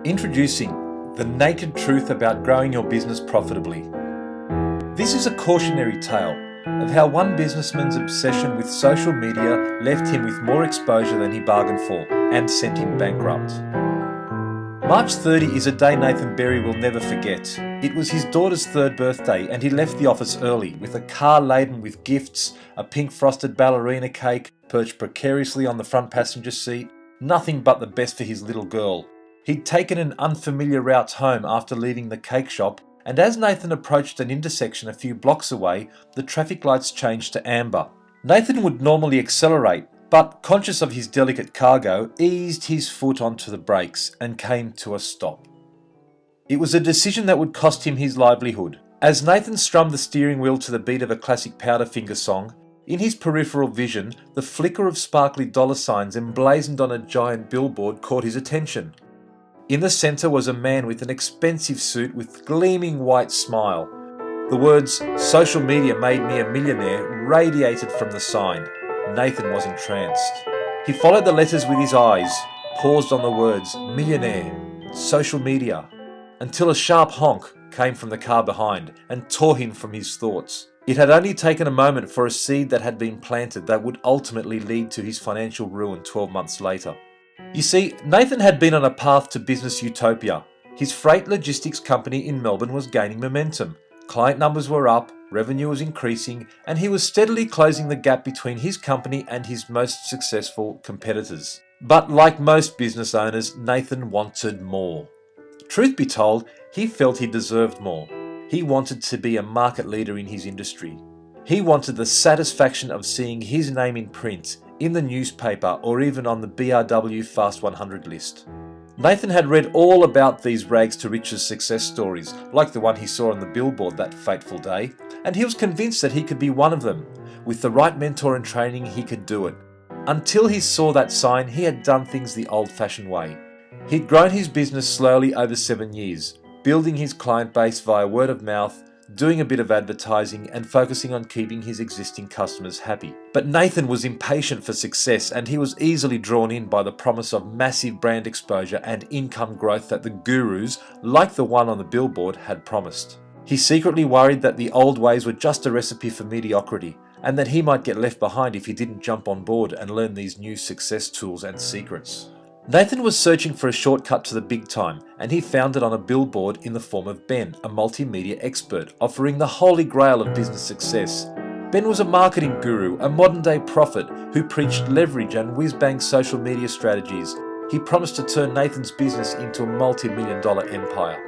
Introducing the naked truth about growing your business profitably. This is a cautionary tale of how one businessman's obsession with social media left him with more exposure than he bargained for and sent him bankrupt. March 30 is a day Nathan Berry will never forget. It was his daughter's 3rd birthday and he left the office early with a car laden with gifts, a pink frosted ballerina cake perched precariously on the front passenger seat, nothing but the best for his little girl. He'd taken an unfamiliar route home after leaving the cake shop, and as Nathan approached an intersection a few blocks away, the traffic lights changed to amber. Nathan would normally accelerate, but conscious of his delicate cargo, eased his foot onto the brakes and came to a stop. It was a decision that would cost him his livelihood. As Nathan strummed the steering wheel to the beat of a classic Powderfinger song, in his peripheral vision, the flicker of sparkly dollar signs emblazoned on a giant billboard caught his attention. In the centre was a man with an expensive suit with gleaming white smile. The words, "Social media made me a millionaire," radiated from the sign. Nathan was entranced. He followed the letters with his eyes, paused on the words, "millionaire," "social media," until a sharp honk came from the car behind and tore him from his thoughts. It had only taken a moment for a seed that had been planted that would ultimately lead to his financial ruin 12 months later. You see, Nathan had been on a path to business utopia. His freight logistics company in Melbourne was gaining momentum. Client numbers were up, revenue was increasing, and he was steadily closing the gap between his company and his most successful competitors. But like most business owners, Nathan wanted more. Truth be told, he felt he deserved more. He wanted to be a market leader in his industry. He wanted the satisfaction of seeing his name in print, in the newspaper, or even on the BRW Fast 100 list. Nathan had read all about these rags to riches success stories, like the one he saw on the billboard that fateful day, and he was convinced that he could be one of them. With the right mentor and training, he could do it. Until he saw that sign, he had done things the old-fashioned way. He'd grown his business slowly over 7 years, building his client base via word of mouth, doing a bit of advertising and focusing on keeping his existing customers happy. But Nathan was impatient for success and he was easily drawn in by the promise of massive brand exposure and income growth that the gurus, like the one on the billboard, had promised. He secretly worried that the old ways were just a recipe for mediocrity and that he might get left behind if he didn't jump on board and learn these new success tools and secrets. Nathan was searching for a shortcut to the big time, and he found it on a billboard in the form of Ben, a multimedia expert, offering the holy grail of business success. Ben was a marketing guru, a modern-day prophet who preached leverage and whiz-bang social media strategies. He promised to turn Nathan's business into a multi-million-dollar empire.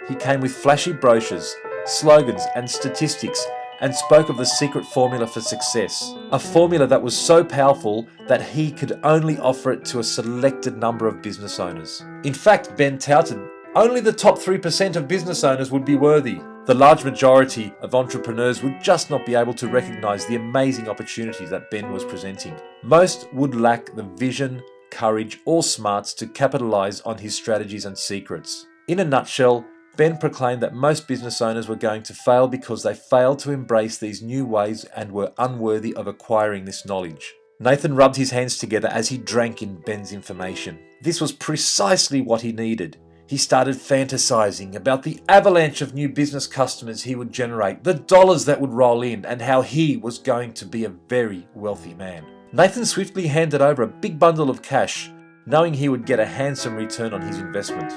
He came with flashy brochures, slogans, and statistics, and spoke of the secret formula for success, a formula that was so powerful that he could only offer it to a selected number of business owners. In fact, Ben touted, only the top 3% of business owners would be worthy. The large majority of entrepreneurs would just not be able to recognize the amazing opportunities that Ben was presenting. Most would lack the vision, courage, or smarts to capitalize on his strategies and secrets. In a nutshell, Ben proclaimed that most business owners were going to fail because they failed to embrace these new ways and were unworthy of acquiring this knowledge. Nathan rubbed his hands together as he drank in Ben's information. This was precisely what he needed. He started fantasizing about the avalanche of new business customers he would generate, the dollars that would roll in, and how he was going to be a very wealthy man. Nathan swiftly handed over a big bundle of cash, knowing he would get a handsome return on his investment.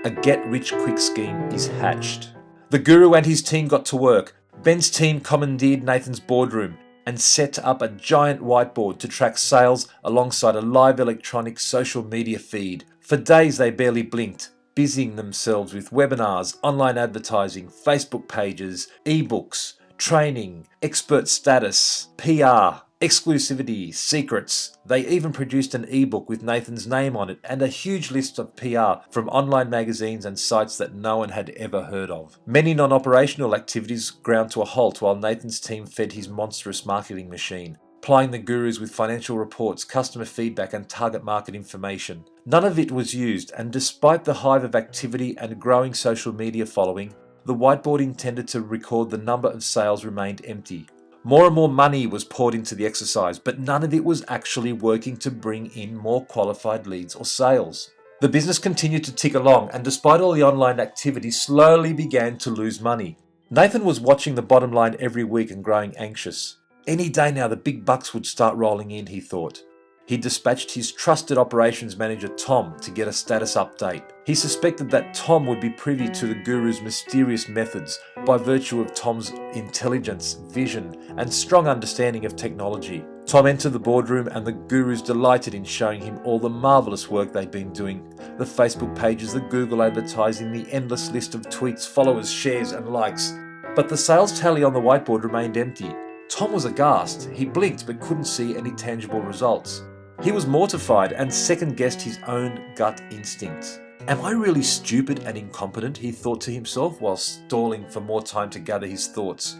A get-rich-quick scheme is hatched. The guru and his team got to work. Ben's team commandeered Nathan's boardroom and set up a giant whiteboard to track sales alongside a live electronic social media feed. For days they barely blinked, busying themselves with webinars, online advertising, Facebook pages, ebooks, training, expert status, PR, exclusivity, secrets. They even produced an ebook with Nathan's name on it and a huge list of PR from online magazines and sites that no one had ever heard of. Many non-operational activities ground to a halt while Nathan's team fed his monstrous marketing machine, plying the gurus with financial reports, customer feedback and target market information. None of it was used, and despite the hive of activity and growing social media following, the whiteboard intended to record the number of sales remained empty. More and more money was poured into the exercise, but none of it was actually working to bring in more qualified leads or sales. The business continued to tick along, and despite all the online activity, slowly began to lose money. Nathan was watching the bottom line every week and growing anxious. Any day now the big bucks would start rolling in, he thought. He dispatched his trusted operations manager Tom to get a status update. He suspected that Tom would be privy to the guru's mysterious methods by virtue of Tom's intelligence, vision, and strong understanding of technology. Tom entered the boardroom and the gurus delighted in showing him all the marvellous work they'd been doing. The Facebook pages, the Google advertising, the endless list of tweets, followers, shares and likes. But the sales tally on the whiteboard remained empty. Tom was aghast. He blinked but couldn't see any tangible results. He was mortified and second-guessed his own gut instincts. Am I really stupid and incompetent? He thought to himself while stalling for more time to gather his thoughts.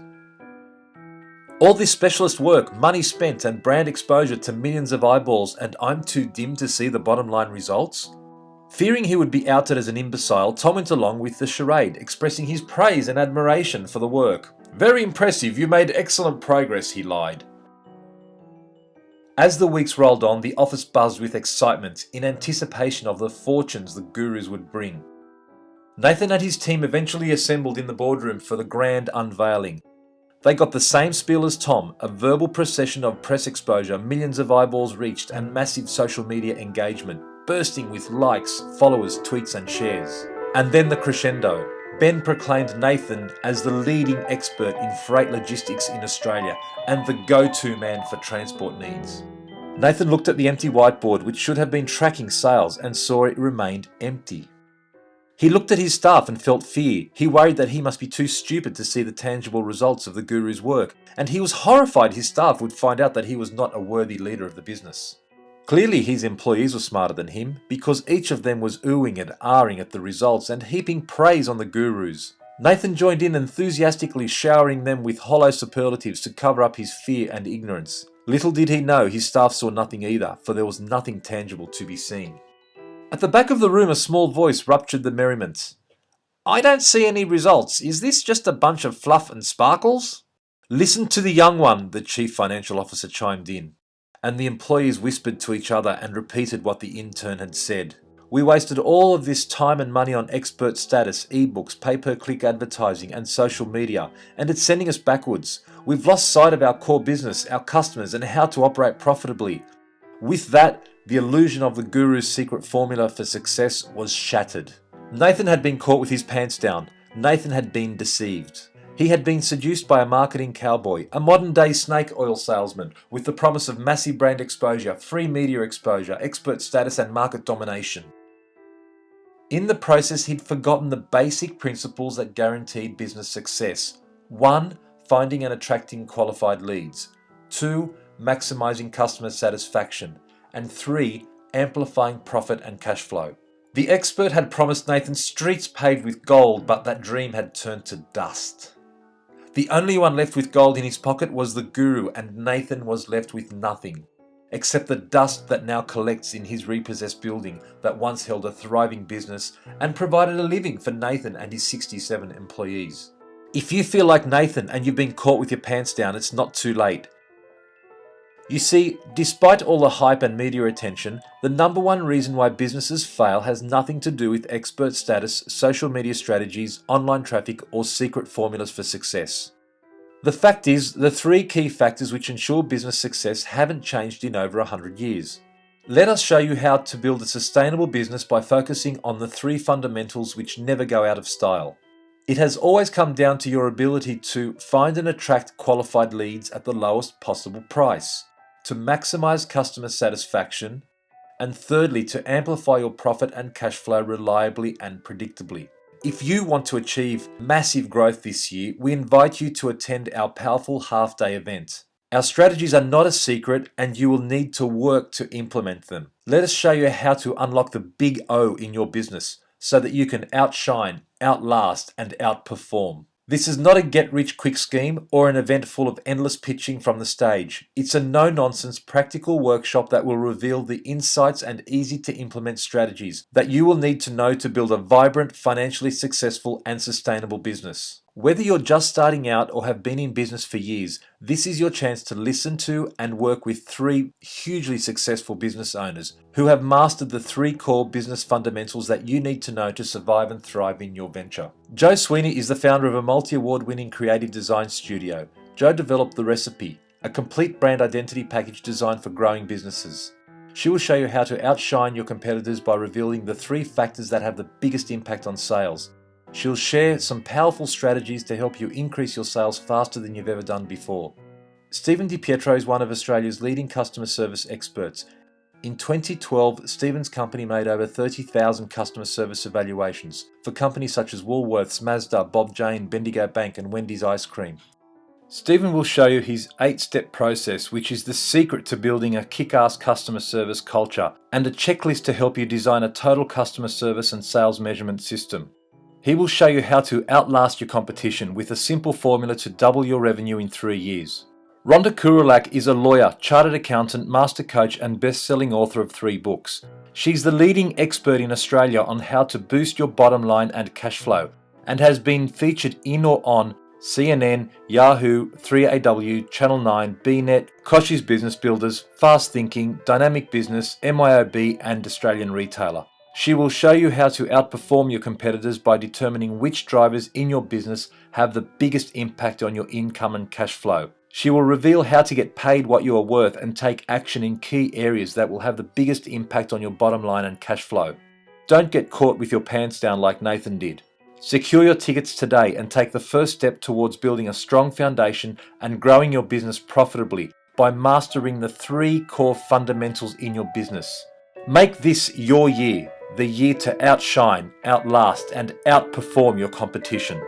All this specialist work, money spent and brand exposure to millions of eyeballs, and I'm too dim to see the bottom line results? Fearing he would be outed as an imbecile, Tom went along with the charade, expressing his praise and admiration for the work. Very impressive, you made excellent progress, he lied. As the weeks rolled on, the office buzzed with excitement in anticipation of the fortunes the gurus would bring. Nathan and his team eventually assembled in the boardroom for the grand unveiling. They got the same spiel as Tom, a verbal procession of press exposure, millions of eyeballs reached, and massive social media engagement, bursting with likes, followers, tweets and shares. And then the crescendo. Ben proclaimed Nathan as the leading expert in freight logistics in Australia and the go-to man for transport needs. Nathan looked at the empty whiteboard, which should have been tracking sales, and saw it remained empty. He looked at his staff and felt fear. He worried that he must be too stupid to see the tangible results of the guru's work, and he was horrified his staff would find out that he was not a worthy leader of the business. Clearly his employees were smarter than him, because each of them was oohing and ahhing at the results and heaping praise on the gurus. Nathan joined in, enthusiastically showering them with hollow superlatives to cover up his fear and ignorance. Little did he know his staff saw nothing either, for there was nothing tangible to be seen. At the back of the room, a small voice ruptured the merriment. I don't see any results. Is this just a bunch of fluff and sparkles? Listen to the young one, the chief financial officer chimed in. And the employees whispered to each other and repeated what the intern had said. We wasted all of this time and money on expert status, ebooks, pay-per-click advertising and social media, and it's sending us backwards. We've lost sight of our core business, our customers, and how to operate profitably. With that, the illusion of the guru's secret formula for success was shattered. Nathan had been caught with his pants down. Nathan had been deceived. He had been seduced by a marketing cowboy, a modern-day snake oil salesman, with the promise of massive brand exposure, free media exposure, expert status and market domination. In the process, he'd forgotten the basic principles that guaranteed business success. 1. Finding and attracting qualified leads. 2. Maximizing customer satisfaction. And 3. Amplifying profit and cash flow. The expert had promised Nathan streets paved with gold, but that dream had turned to dust. The only one left with gold in his pocket was the guru, and Nathan was left with nothing, except the dust that now collects in his repossessed building that once held a thriving business and provided a living for Nathan and his 67 employees. If you feel like Nathan and you've been caught with your pants down, it's not too late. You see, despite all the hype and media attention, the number one reason why businesses fail has nothing to do with expert status, social media strategies, online traffic, or secret formulas for success. The fact is, the 3 key factors which ensure business success haven't changed in over 100 years. Let us show you how to build a sustainable business by focusing on the 3 fundamentals which never go out of style. It has always come down to your ability to find and attract qualified leads at the lowest possible price, to maximize customer satisfaction, and thirdly, to amplify your profit and cash flow reliably and predictably. If you want to achieve massive growth this year, we invite you to attend our powerful half-day event. Our strategies are not a secret, and you will need to work to implement them. Let us show you how to unlock the big O in your business so that you can outshine, outlast, and outperform. This is not a get-rich-quick scheme or an event full of endless pitching from the stage. It's a no-nonsense practical workshop that will reveal the insights and easy-to-implement strategies that you will need to know to build a vibrant, financially successful and sustainable business. Whether you're just starting out or have been in business for years, this is your chance to listen to and work with 3 hugely successful business owners who have mastered the 3 core business fundamentals that you need to know to survive and thrive in your venture. Joe Sweeney is the founder of a multi-award winning creative design studio. Joe developed The Recipe, a complete brand identity package designed for growing businesses. She will show you how to outshine your competitors by revealing the 3 factors that have the biggest impact on sales. She'll share some powerful strategies to help you increase your sales faster than you've ever done before. Stephen DiPietro is one of Australia's leading customer service experts. In 2012, Stephen's company made over 30,000 customer service evaluations for companies such as Woolworths, Mazda, Bob Jane, Bendigo Bank and Wendy's Ice Cream. Stephen will show you his 8-step process, which is the secret to building a kick-ass customer service culture, and a checklist to help you design a total customer service and sales measurement system. He will show you how to outlast your competition with a simple formula to double your revenue in 3 years. Rhonda Kurulak is a lawyer, chartered accountant, master coach and best-selling author of 3 books. She's the leading expert in Australia on how to boost your bottom line and cash flow, and has been featured in or on CNN, Yahoo, 3AW, Channel 9, BNet, Koch's Business Builders, Fast Thinking, Dynamic Business, MYOB and Australian Retailer. She will show you how to outperform your competitors by determining which drivers in your business have the biggest impact on your income and cash flow. She will reveal how to get paid what you are worth and take action in key areas that will have the biggest impact on your bottom line and cash flow. Don't get caught with your pants down like Nathan did. Secure your tickets today and take the first step towards building a strong foundation and growing your business profitably by mastering the 3 core fundamentals in your business. Make this your year, the year to outshine, outlast, and outperform your competition.